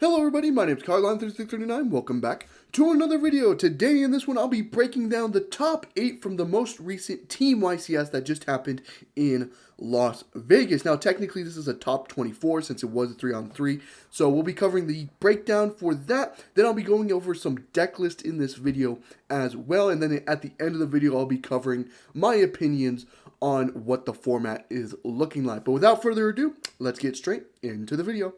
Hello everybody, my name is Carline3639, welcome back to another video. Today in this one I'll be breaking down the top 8 from the most recent Team YCS that just happened in Las Vegas. Now technically this is a top 24 since it was a 3-on-3, so we'll be covering the breakdown for that. Then I'll be going over some deck lists in this video as well, and then at the end of the video I'll be covering my opinions on what the format is looking like. But without further ado, let's get straight into the video.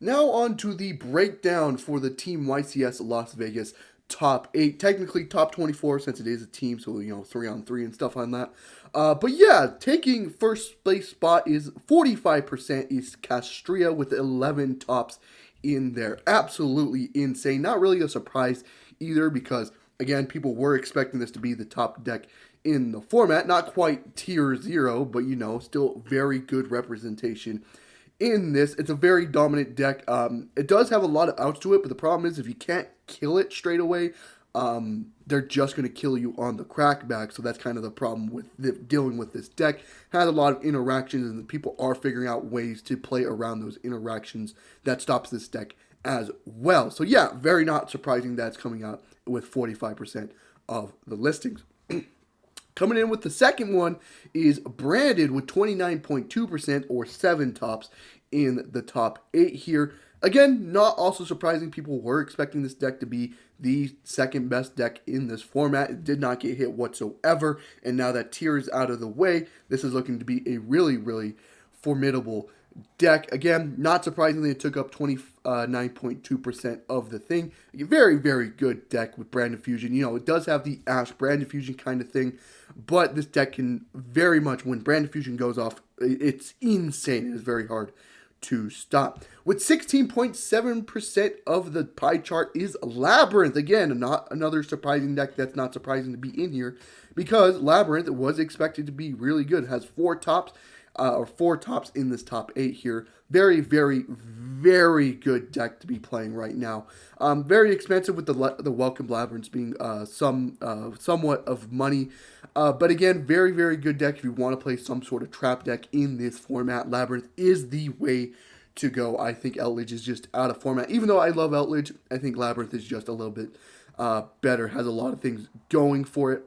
Now on to the breakdown for the Team YCS Las Vegas top 8. Technically top 24 since it is a team, so 3-on-3 and stuff on that. But yeah, taking first place spot is 45% is Kashtira with 11 tops in there. Absolutely insane. Not really a surprise either because, again, people were expecting this to be the top deck in the format. Not quite tier 0, but still very good representation in this. It's a very dominant deck. It does have a lot of outs to it, but the problem is if you can't kill it straight away, they're just going to kill you on the crackback. So that's kind of the problem with dealing with this deck. Has a lot of interactions, and people are figuring out ways to play around those interactions that stops this deck as well. So yeah, very not surprising that's coming out with 45% of the listings. Coming in with the second one is Branded with 29.2% or 7 tops in the top 8 here. Again, not also surprising. People were expecting this deck to be the second best deck in this format. It did not get hit whatsoever. And now that tier is out of the way, this is looking to be a really, really formidable deck. Again, not surprisingly, it took up 29.2% of the thing. A very, very good deck with Brand Fusion. It does have the Ash Brand Fusion kind of thing, but this deck can very much, when Brand Fusion goes off, it's insane. It is very hard to stop. With 16.7% of the pie chart is Labyrinth. Again, not another surprising deck that's not surprising to be in here because Labyrinth was expected to be really good. It has 4 tops. Or 4 tops in this top 8 here. Very, very, very good deck to be playing right now. Very expensive with the Welcome Labyrinths being somewhat of money. But again, very, very good deck if you want to play some sort of trap deck in this format. Labyrinth is the way to go. I think Outledge is just out of format. Even though I love Outledge, I think Labyrinth is just a little bit better. Has a lot of things going for it.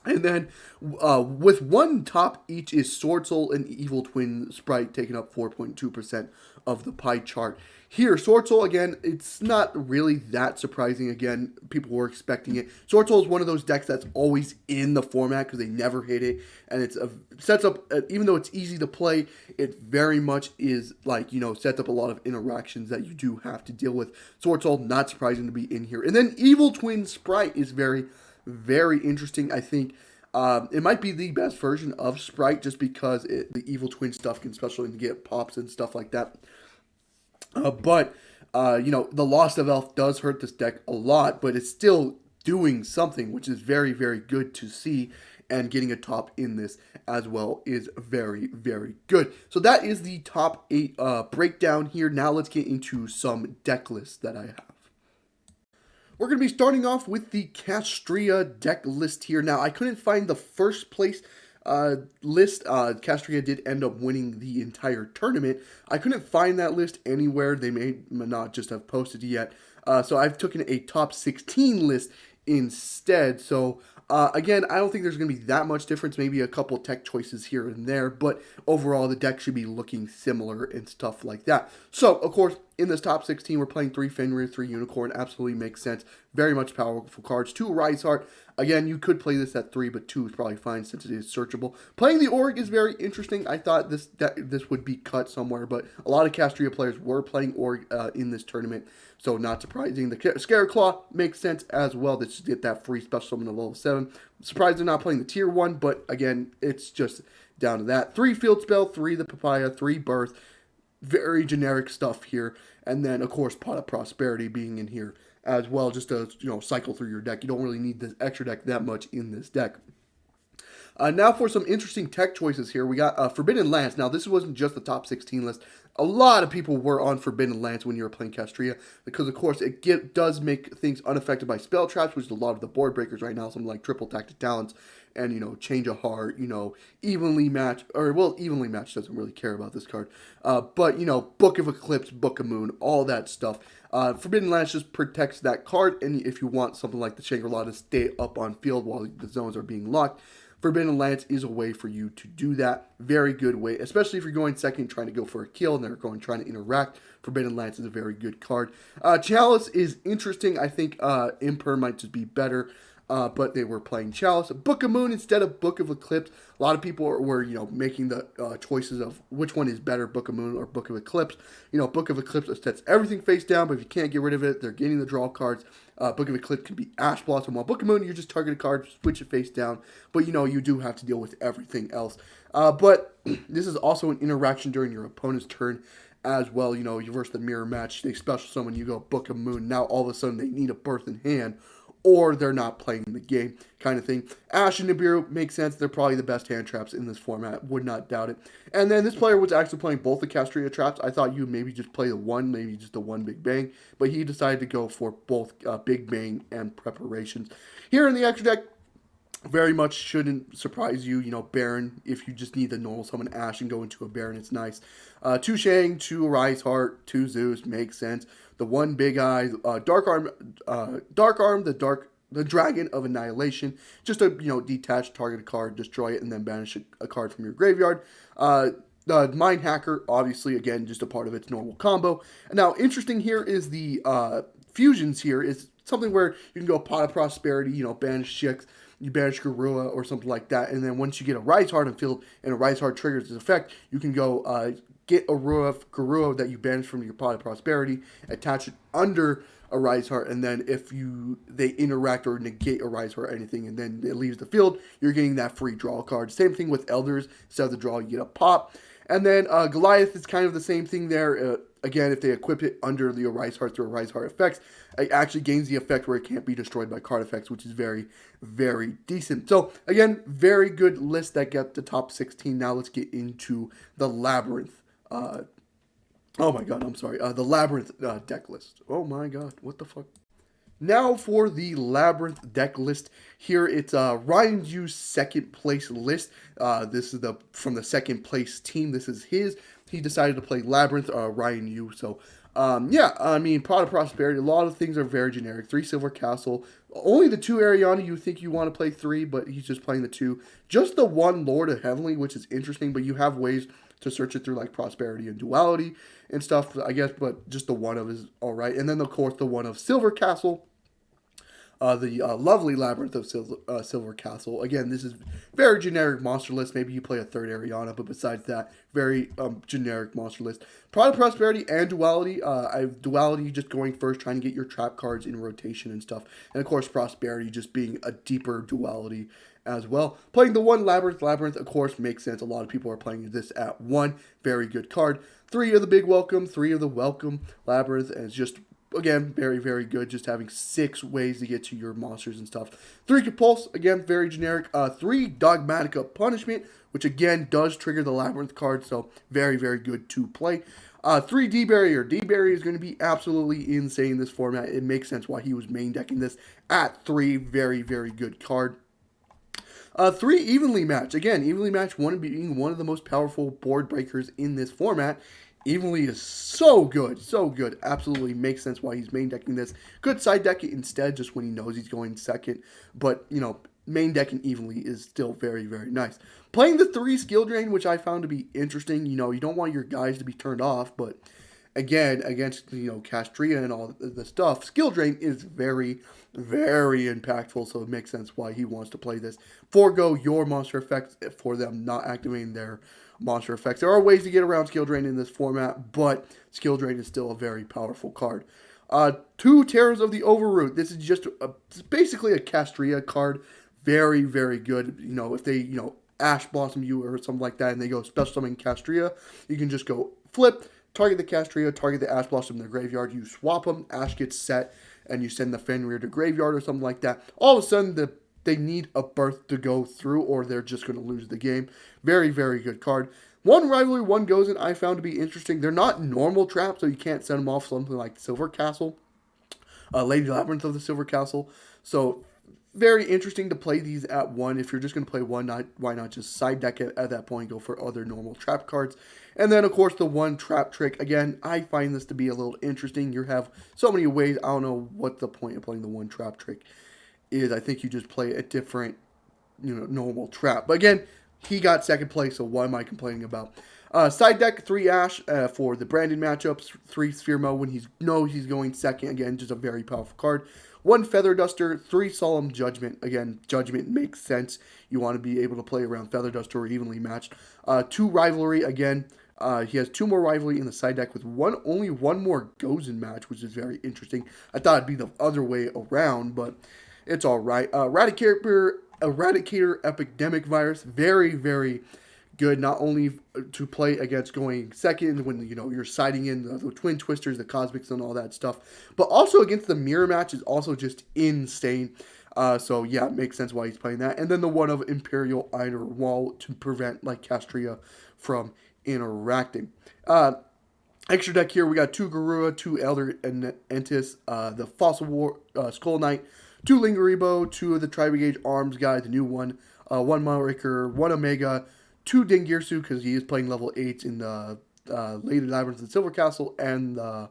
And then, with 1 top each is Sword Soul and Evil Twin Sprite, taking up 4.2% of the pie chart. Here, Sword Soul, again, it's not really that surprising. Again, people were expecting it. Sword Soul is one of those decks that's always in the format because they never hit it. And it sets up, even though it's easy to play, it very much is like, sets up a lot of interactions that you do have to deal with. Sword Soul, not surprising to be in here. And then Evil Twin Sprite is very interesting. I think it might be the best version of Sprite just because the Evil Twin stuff can especially get pops and stuff like that. But the loss of Elf does hurt this deck a lot, but it's still doing something, which is very, very good to see. And getting a top in this as well is very, very good. So that is the top 8 breakdown here. Now let's get into some deck lists that I have. We're going to be starting off with the Kashtira deck list here. Now, I couldn't find the first place list. Kashtira did end up winning the entire tournament. I couldn't find that list anywhere. They may not just have posted it yet. So I've taken a top 16 list instead. So again, I don't think there's going to be that much difference, maybe a couple tech choices here and there, but overall the deck should be looking similar and stuff like that. So, of course, in this top 16, we're playing 3 Fenrir, 3 Unicorn, absolutely makes sense. Very much powerful cards. 2 Rise Heart. Again, you could play this at 3, but 2 is probably fine since it is searchable. Playing the Org is very interesting. I thought this would be cut somewhere, but a lot of Kashtira players were playing Org in this tournament, so not surprising. The Scareclaw makes sense as well. To get that free special summon to level 7. Surprised they're not playing the tier 1, but again, it's just down to that. 3 Field Spell, 3 the Papaya, 3 Birth. Very generic stuff here. And then, of course, Pot of Prosperity being in here as well, just to cycle through your deck. You don't really need this extra deck that much in this deck. Now for some interesting tech choices here. We got Forbidden Lance. Now this wasn't just the top 16 list. A lot of people were on Forbidden Lance when you were playing Kashtira because, of course, it does make things unaffected by spell traps, which is a lot of the board breakers right now, something like Triple Tactic Talents and, Change of Heart, Evenly Match, or, well, Evenly Match doesn't really care about this card, but, Book of Eclipse, Book of Moon, all that stuff. Forbidden Lance just protects that card, and if you want something like the Shangri-La to stay up on field while the zones are being locked, Forbidden Lance is a way for you to do that. Very good way, especially if you're going second trying to go for a kill and they're trying to interact. Forbidden Lance is a very good card. Chalice is interesting. I think Imper might just be better. But they were playing Chalice. Book of Moon instead of Book of Eclipse. A lot of people were, making the choices of which one is better, Book of Moon or Book of Eclipse. Book of Eclipse sets everything face down, but if you can't get rid of it, they're getting the draw cards. Book of Eclipse can be Ash Blossom, while Book of Moon, you just target a card, switch it face down, but you do have to deal with everything else. But this is also an interaction during your opponent's turn as well. You versus the mirror match, they special summon, you go Book of Moon, now all of a sudden they need a Birth in hand, or they're not playing the game, kind of thing. Ash and Nibiru makes sense. They're probably the best hand traps in this format. Would not doubt it. And then this player was actually playing both the Kashtira traps. I thought you maybe just play the one, maybe just the one Big Bang. But he decided to go for both Big Bang and preparations. Here in the extra deck, very much shouldn't surprise you. Baron, if you just need the normal summon Ash and go into a Baron, it's nice. 2 Shang, 2 Rise Heart, 2 Zeus, makes sense. The 1 Big Eye, Dark Arm, the Dragon of Annihilation. Just a, detach, target a card, destroy it, and then banish a card from your graveyard. The Mind Hacker, obviously, again, just a part of its normal combo. And now, interesting here is the fusions here is something where you can go Pot of Prosperity, banish chicks, you banish Garua or something like that, and then once you get a Rise Heart on field and a Rise Heart triggers its effect, you can go get a Garua that you banish from your Pot of Prosperity, attach it under a Rise Heart, and then if they interact or negate a Rise Heart or anything, and then it leaves the field, you're getting that free draw card. Same thing with Elders. Instead of the draw, you get a pop. And then Goliath is kind of the same thing there. Again, if they equip it under the Rise Heart through a Rise Heart effects, it actually gains the effect where it can't be destroyed by card effects, which is very, very decent. So, again, very good list that got the top 16. Now let's get into the Labyrinth. Oh my god, I'm sorry. The Labyrinth deck list. Oh my god, what the fuck? Now for the Labyrinth deck list. Here it's Ryan Yu's second place list. This is from the second place team. This is his. He decided to play Labyrinth, Ryan Yu. So, yeah, I mean, Pot of Prosperity. A lot of things are very generic. 3 Silver Castle. Only the 2 Ariana. You think you want to play 3, but he's just playing the 2. Just the 1 Lord of Heavenly, which is interesting, but you have ways to search it through like Prosperity and Duality and stuff, I guess, but just the 1 of is all right. And then, of course, the 1 of Silver Castle. The lovely Labyrinth of Silver Castle. Again, this is very generic monster list. Maybe you play a 3rd Ariana, but besides that, very generic monster list. Product Prosperity and Duality. I have Duality just going first, trying to get your trap cards in rotation and stuff. And of course, Prosperity just being a deeper Duality as well. Playing the 1 Labyrinth. Labyrinth, of course, makes sense. A lot of people are playing this at 1. Very good card. 3 of the Big Welcome, 3 of the Welcome Labyrinth, and it's just, again, very, very good. Just having 6 ways to get to your monsters and stuff. 3 Compulse, again, very generic. 3 Dogmatica Punishment, which again does trigger the Labyrinth card, so very, very good to play. 3 D-Barrier. D-Barrier is going to be absolutely insane in this format. It makes sense why he was main decking this at 3. Very, very good card. 3 Evenly Match. Again, Evenly Match being one of the most powerful board breakers in this format. Evenly is so good, so good. Absolutely makes sense why he's main decking this. Could side deck it instead, just when he knows he's going second. But, main decking Evenly is still very, very nice. Playing the 3 Skill Drain, which I found to be interesting. You don't want your guys to be turned off, but again, against, Kashtira and all the stuff, Skill Drain is very, very impactful, so it makes sense why he wants to play this. Forgo your monster effects for them not activating their monster effects. There are ways to get around Skill Drain in this format, but Skill Drain is still a very powerful card. 2 Terrors of the Overroot. This is just basically a Kashtira card. Very, very good. If they, Ash Blossom you or something like that, and they go Special Summon Kashtira, you can just go flip, target the Kashtira, target the Ash Blossom in their graveyard, you swap them, Ash gets set, and you send the Fenrir to graveyard or something like that. All of a sudden, the they need a berth to go through, or they're just going to lose the game. Very, very good card. One rivalry, one goes in, I found to be interesting. They're not normal traps, so you can't send them off something like Silver Castle, Lady Labyrinth of the Silver Castle. So very interesting to play these at one. If you're just going to play one, why not just side deck it at that point, go for other normal trap cards. And then, of course, the one trap trick. Again, I find this to be a little interesting. You have so many ways. I don't know what the point of playing the one trap trick is. I think you just play a different, normal trap. But again, he got second place, so what am I complaining about? Side deck, 3 Ash for the branded matchups, 3 Sphere Mode when he's going second. Again, just a very powerful card. 1 Feather Duster, 3 Solemn Judgment. Again, Judgment makes sense. You want to be able to play around Feather Duster or evenly matched. 2 Rivalry, again. He has 2 more Rivalry in the side deck with only one more Gozen match, which is very interesting. I thought it'd be the other way around, but it's alright. Eradicator Epidemic Virus, very, very good, not only to play against going second when you're siding in the Twin Twisters, the Cosmics, and all that stuff, but also against the mirror match is also just insane. So yeah, it makes sense why he's playing that. And then the one of Imperial Iron Wall to prevent like Kashtira from interacting. Extra deck here, we got 2 Garura, 2 Elder Entis, the Fossil War Skull Knight, 2 Lingaribo, 2 of the Tri-Brigade Arms Guy, the new one, 1 Maoriker, 1 Omega, 2 Dingirsu, because he is playing level 8 in the Lady Labyrinth and Silver Castle, and the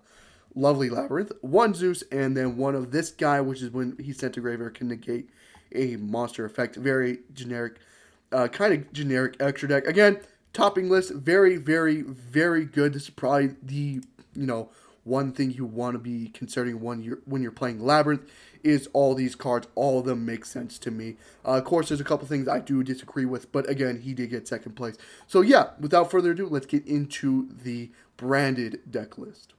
Lovely Labyrinth, 1 Zeus, and then 1 of this guy, which is when he's sent to graveyard, can negate a monster effect. Very generic, kind of generic extra deck. Again, topping list, very, very, very good. This is probably the, one thing you want to be considering when you're playing Labyrinth is all these cards. All of them make sense to me. Of course, there's a couple things I do disagree with, but again, he did get second place. So yeah, without further ado, let's get into the branded deck list.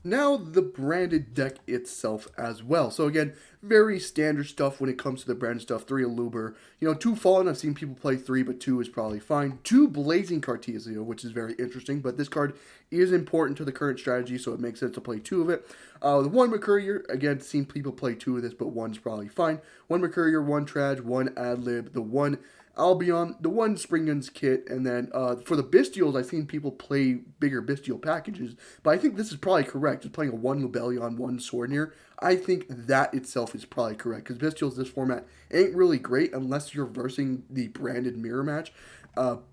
Now, the branded deck itself as well. So again, very standard stuff when it comes to the branded stuff. 3 Aluber, 2 Fallen. I've seen people play 3, but 2 is probably fine. 2 Blazing Cartesia, which is very interesting, but this card is important to the current strategy, so it makes sense to play 2 of it. The 1 Mercurier, again, seen people play 2 of this, but 1's probably fine. 1 Mercurier, 1 Trad, 1 Adlib, the 1 Albion, the 1 Spring Guns kit, and then for the Bestials, I've seen people play bigger Bestial packages, but I think this is probably correct. Just playing a 1 Lubellion, 1 Swordnir, I think that itself is probably correct, because Bestials, this format, ain't really great unless you're versing the branded mirror match,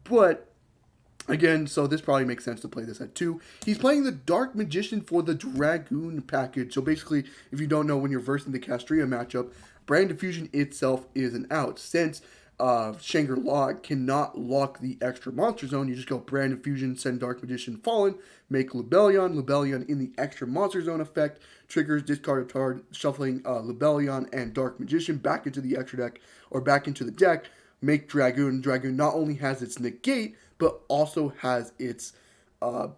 but again, so this probably makes sense to play this at 2. He's playing the Dark Magician for the Dragoon package. So basically, if you don't know, when you're versing the Kashtira matchup, Brand Diffusion itself is an out. Since Shangri-La cannot lock the extra monster zone, you just go Brand Diffusion, send Dark Magician Fallen, make Lubellion. Lubellion in the extra monster zone effect triggers discard a card, shuffling Lubellion and Dark Magician back into the extra deck or back into the deck. Make Dragoon. Dragoon not only has its negate, but also has its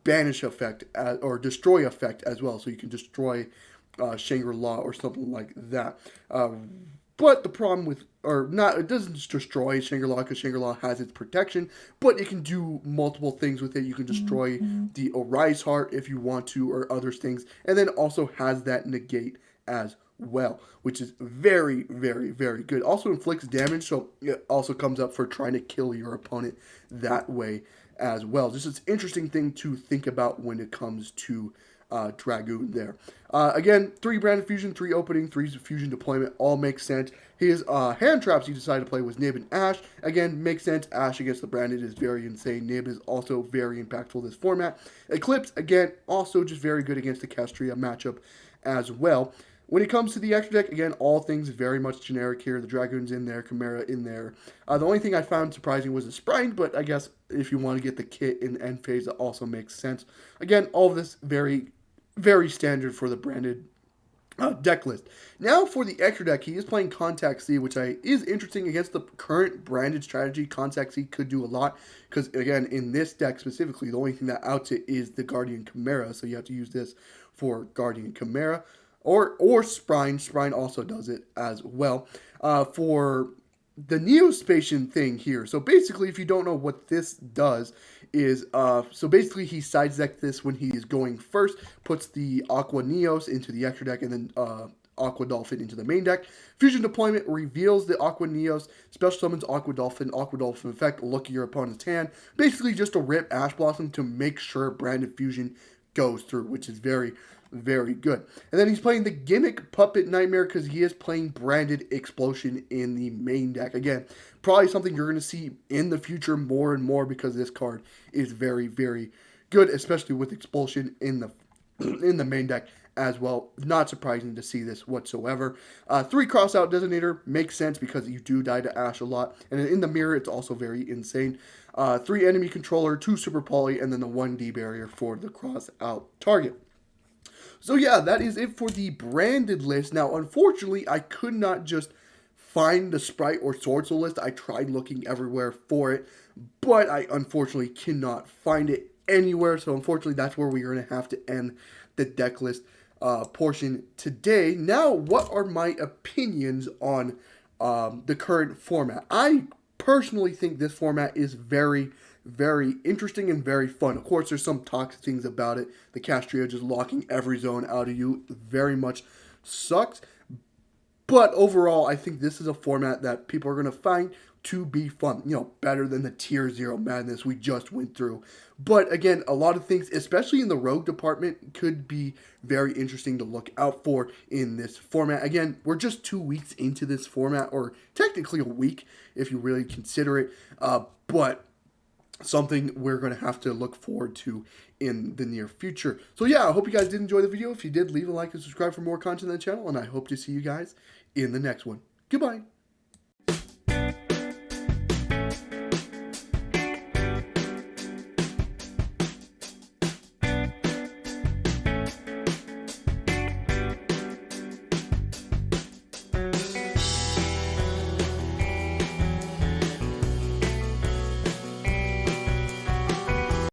banish effect or destroy effect as well. So you can destroy Shangri-La or something like that. But the problem with, it doesn't just destroy Shangri-La because Shangri-La has its protection, but it can do multiple things with it. You can destroy the Arise Heart if you want to, or other things, and then also has that negate as well, which is very, very, very good. Also inflicts damage, so it also comes up for trying to kill your opponent that way as well. Just an interesting thing to think about when it comes to Dragoon there. Again, 3 Brand Fusion, 3 Opening, 3 Fusion Deployment, all makes sense. His hand traps he decided to play was Nib and Ash. Again, makes sense. Ash against the Branded is very insane. Nib is also very impactful this format. Eclipse, again, also just very good against the Kashtira matchup as well. When it comes to the extra deck, again, all things very much generic here. The Dragoon's in there, Chimera in there. The only thing I found surprising was the Sprite, but I guess if you want to get the kit in the end phase, that also makes sense. Again, all of this very, very standard for the branded deck list. Now for the extra deck, he is playing Contact C, which is interesting against the current branded strategy. Contact C could do a lot, because again, in this deck specifically, the only thing that outs it is the Guardian Chimera, so you have to use this for Guardian Chimera. Or Sprine. Sprine also does it as well. For the Neospatian thing here. So basically, if you don't know what this does, is so basically he sides deck this when he is going first, puts the Aqua Neos into the extra deck, and then Aqua Dolphin into the main deck. Fusion Deployment reveals the Aqua Neos, special summons Aqua Dolphin effect, look at your opponent's hand. Basically just to rip Ash Blossom to make sure Branded Fusion goes through, which is very, very good. And then he's playing the Gimmick Puppet Nightmare because he is playing Branded Explosion in the main deck. Again, probably something you're going to see in the future more and more because this card is very, very good, especially with Expulsion in the main deck as well. Not surprising to see this whatsoever. 3 Crossout Designator makes sense because you do die to Ash a lot. And in the mirror, it's also very insane. 3 Enemy Controller, 2 Super Poly, and then the 1D barrier for the Crossout target. So yeah, that is it for the branded list. Now, unfortunately, I could not just find the Sprite or Sword Soul list. I tried looking everywhere for it, but I unfortunately cannot find it anywhere. So unfortunately, that's where we're going to have to end the deck list portion today. Now, what are my opinions on the current format? I personally think this format is very, very interesting and very fun. Of course, there's some toxic things about it. The Kashtira just locking every zone out of you very much sucks. But overall, I think this is a format that people are going to find to be fun. You know, better than the Tier 0 madness we just went through. But again, a lot of things, especially in the rogue department, could be very interesting to look out for in this format. Again, we're just 2 weeks into this format, or technically a week if you really consider it. But something we're going to have to look forward to in the near future. So yeah, I hope you guys did enjoy the video. If you did, leave a like and subscribe for more content on the channel, and I hope to see you guys in the next one. Goodbye.